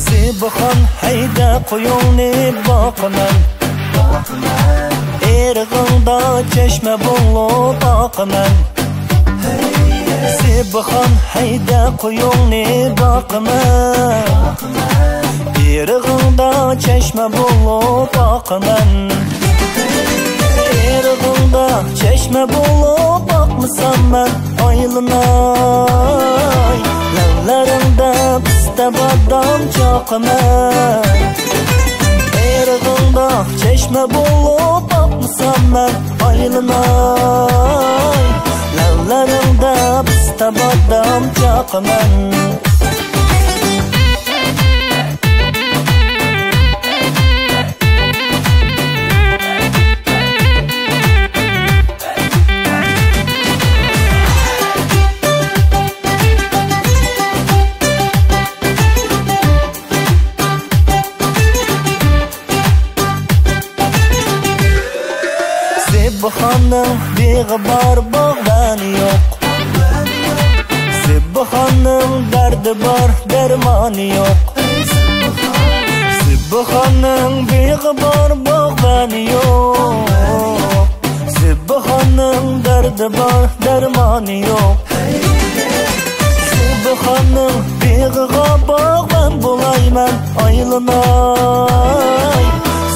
Zibuxon hayda qo'yingni boqaman, erg'ingda chashma bo'lib oqaman. Zibuxon hayda qo'yingni boqaman, erg'ingda chashma bo'lib oqaman. Erg'ingda chashma bo'lib oqmasam men oylinay, lavlaringda pista badam choqaman. Erg'ingda chashma bo'lib oqmasam men oylinay, lavlaringda pista badam choqaman. Zibuxonning beg'ubor bog'lani yo'q, Zibuxonning dardi bor darmoni yo'q. Zibuxonning beg'ubor bog'lani yo'q, Zibuxonning dardi bor darmoni yo'q. Zibuxonning beg'ubor bog'lan bo'layman oylinay,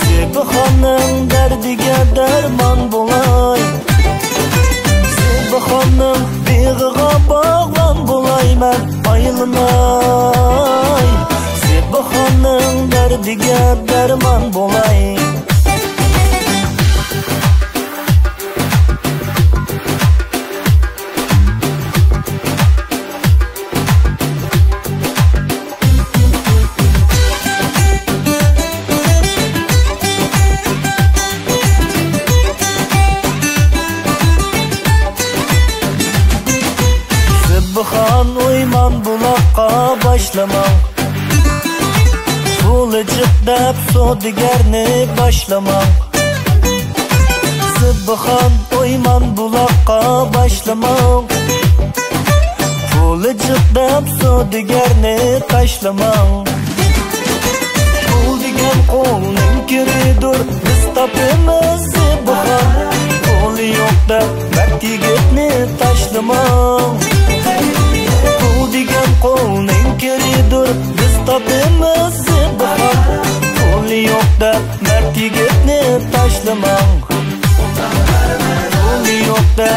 Zibuxonning dardiga darmon bo'lay. Zibuxonning beg'ubor bog'lan bo'layman oylinay, Zibuxonning dardiga darmon bo'lay. Zibuxon o'yman buloqqa boshlamang, puli jiqdab sodigarni boshlamang. Zibuxon o'yman buloqqa boshlamang, puli jiqdab sodigarni tashlamang. Pul degan qo'lning kiridur, biz topimiz Zibuxon. Puli yo'qda mard yigitni tashlamang. Pul degan qo'lning kiridur, biz topimiz Zibuxon. Puli yo'qda mard yigitni tashlamang. Puli yo'qda